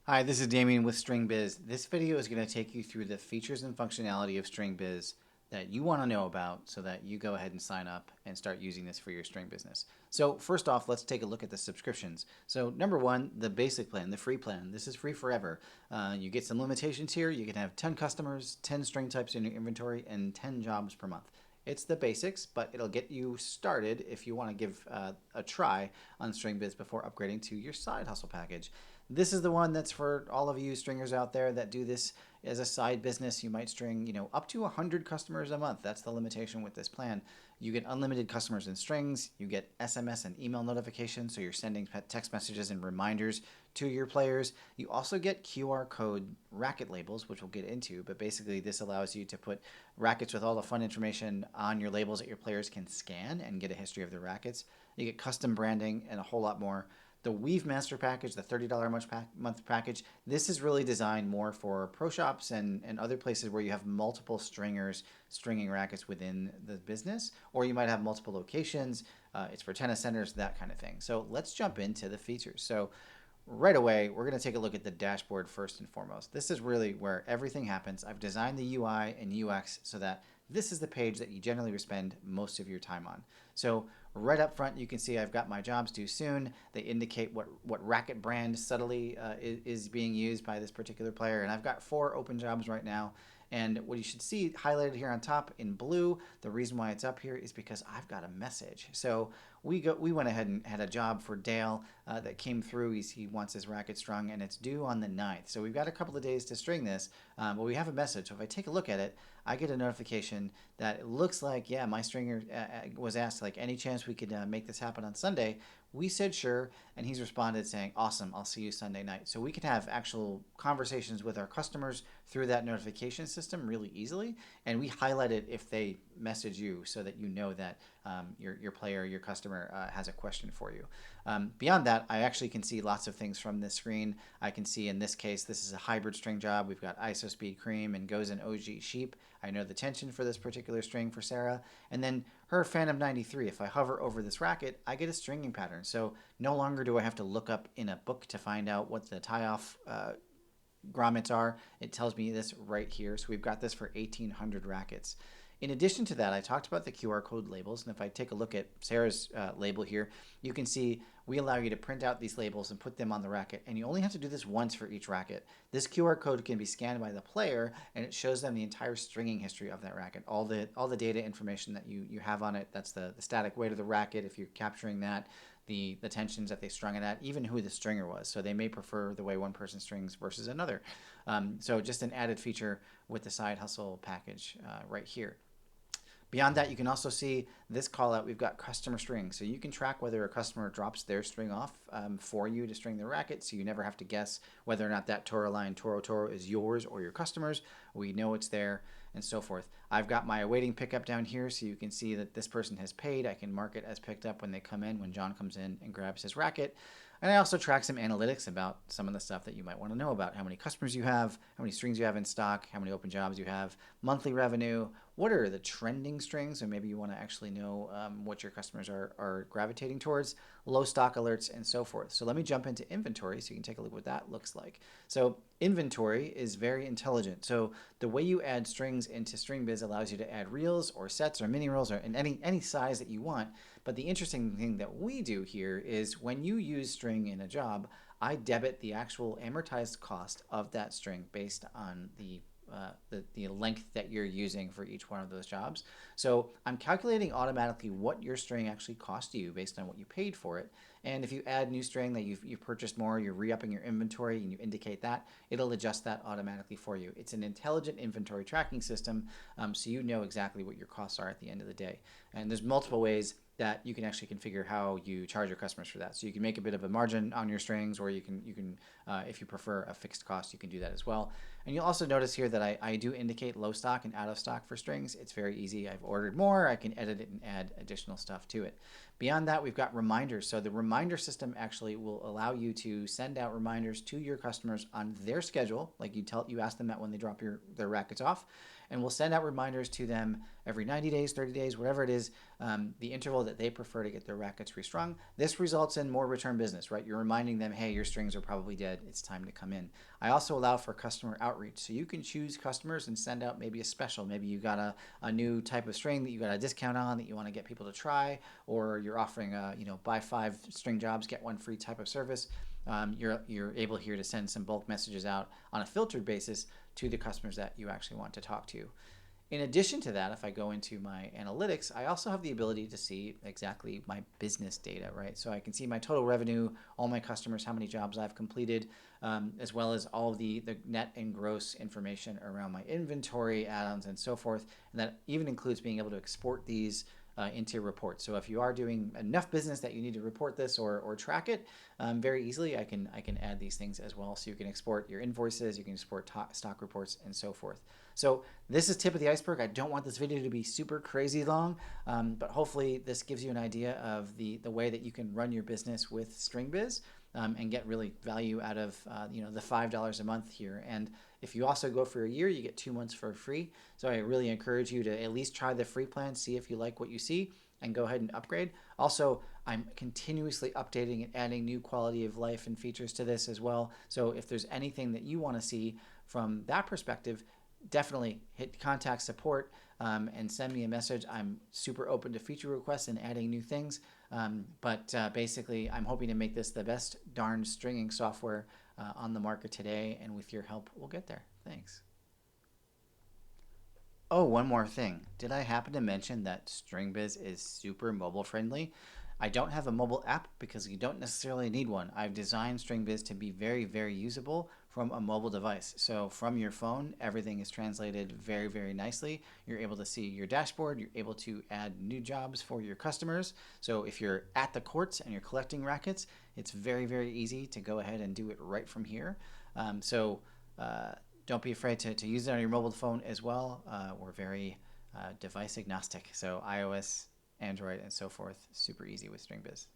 Hi, this is Damien with StringBiz. This video is going to take you through the features and functionality of StringBiz that you want to know about so that you go ahead and sign up and start using this for your string business. So first off, let's take a look at the subscriptions. So number one, the basic plan, the free plan. This is free forever. You get some limitations here. You can have 10 customers, 10 string types in your inventory, and 10 jobs per month. It's the basics, but it'll get you started if you want to give a try on StringBiz before upgrading to your side hustle package. This is the one that's for all of you stringers out there that do this as a side business. You might string, up to 100 customers a month. That's the limitation with this plan. You get unlimited customers and strings. You get SMS and email notifications, so you're sending text messages and reminders to your players. You also get QR code racket labels, which we'll get into, but basically this allows you to put rackets with all the fun information on your labels that your players can scan and get a history of their rackets. You get custom branding and a whole lot more. The Weave Master Package, the $30 month package, this is really designed more for pro shops and other places where you have multiple stringers stringing rackets within the business, or you might have multiple locations. It's for tennis centers, that kind of thing. So let's jump into the features. So right away, we're going to take a look at the dashboard first and foremost. This is really where everything happens. I've designed the UI and UX so that this is the page that you generally spend most of your time on. So right up front, you can see I've got my jobs due soon. They indicate what racket brand subtly is being used by this particular player. And I've got 4 open jobs right now. And what you should see highlighted here on top in blue, the reason why it's up here is because I've got a message. So we went ahead and had a job for Dale that came through. He wants his racket strung, and it's due on the 9th. So we've got a couple of days to string this, but we have a message. So if I take a look at it, I get a notification that it looks like, yeah, my stringer was asked, like, any chance we could make this happen on Sunday? We said sure, and he's responded saying, awesome, I'll see you Sunday night. So we can have actual conversations with our customers through that notification system really easily, and we highlight it if they message you so that you know that your player, your customer has a question for you. Beyond that, I actually can see lots of things from this screen. I can see in this case, this is a hybrid string job. We've got ISO speed cream and goes in OG sheep. I know the tension for this particular string for Sarah. And then her Phantom 93, if I hover over this racket, I get a stringing pattern. So no longer do I have to look up in a book to find out what the tie-off grommets are. It tells me this right here. So we've got this for 1,800 rackets. In addition to that, I talked about the QR code labels, and if I take a look at Sarah's label here, you can see we allow you to print out these labels and put them on the racket, and you only have to do this once for each racket. This QR code can be scanned by the player, and it shows them the entire stringing history of that racket, all the data information that you have on it. That's the static weight of the racket, if you're capturing that, the tensions that they strung it at, even who the stringer was. So they may prefer the way one person strings versus another. So just an added feature with the side hustle package right here. Beyond that, you can also see this call out. We've got customer strings. So you can track whether a customer drops their string off for you to string their racket. So you never have to guess whether or not that Toro line Toro is yours or your customer's. We know it's there and so forth. I've got my awaiting pickup down here so you can see that this person has paid. I can mark it as picked up when they come in, when John comes in and grabs his racket. And I also track some analytics about some of the stuff that you might want to know about. How many customers you have, how many strings you have in stock, how many open jobs you have, monthly revenue, what are the trending strings, or maybe you want to actually know what your customers are gravitating towards, low stock alerts, and so forth. So let me jump into inventory so you can take a look at what that looks like. So inventory is very intelligent. So the way you add strings into StringBiz allows you to add reels or sets or mini reels or in any size that you want. But the interesting thing that we do here is when you use string in a job, I debit the actual amortized cost of that string based on the length that you're using for each one of those jobs. So I'm calculating automatically what your string actually cost you based on what you paid for it. And if you add new string that you've purchased more, you're re-upping your inventory and you indicate that, it'll adjust that automatically for you. It's an intelligent inventory tracking system, so you know exactly what your costs are at the end of the day. And there's multiple ways that you can actually configure how you charge your customers for that. So you can make a bit of a margin on your strings, or you can if you prefer a fixed cost, you can do that as well. And you'll also notice here that I do indicate low stock and out of stock for strings. It's very easy. I've ordered more. I can edit it and add additional stuff to it. Beyond that, we've got reminders. So the reminder system actually will allow you to send out reminders to your customers on their schedule, like you ask them that when they drop their rackets off. And we'll send out reminders to them every 90 days, 30 days, whatever it is, the interval that they prefer to get their rackets restrung. This results in more return business, right? You're reminding them, hey, your strings are probably dead. that it's time to come in. I also allow for customer outreach. So you can choose customers and send out maybe a special. Maybe you got a new type of string that you got a discount on that you want to get people to try, or you're offering a, buy 5 string jobs, get 1 free type of service. You're able here to send some bulk messages out on a filtered basis to the customers that you actually want to talk to. In addition to that, if I go into my analytics, I also have the ability to see exactly my business data, right? So I can see my total revenue, all my customers, how many jobs I've completed, as well as all of the net and gross information around my inventory, add-ons, and so forth. And that even includes being able to export these into reports. So if you are doing enough business that you need to report this or track it very easily, I can add these things as well. So you can export your invoices, you can export stock reports, and so forth. So this is tip of the iceberg. I don't want this video to be super crazy long, but hopefully this gives you an idea of the way that you can run your business with StringBiz and get really value out of the $5 a month here. And if you also go for a year, you get 2 months for free. So I really encourage you to at least try the free plan, see if you like what you see, and go ahead and upgrade. Also, I'm continuously updating and adding new quality of life and features to this as well. So if there's anything that you want to see from that perspective, definitely hit contact support and send me a message. I'm super open to feature requests and adding new things. But basically, I'm hoping to make this the best darn stringing software on the market today. And with your help, we'll get there. Thanks. Oh, one more thing. Did I happen to mention that StringBiz is super mobile friendly? I don't have a mobile app because you don't necessarily need one. I've designed StringBiz to be very, very usable from a mobile device. So from your phone, everything is translated very, very nicely. You're able to see your dashboard. You're able to add new jobs for your customers. So if you're at the courts and you're collecting rackets, it's very, very easy to go ahead and do it right from here. Don't be afraid to use it on your mobile phone as well. We're very device agnostic. So iOS, Android, and so forth, super easy with StringBiz.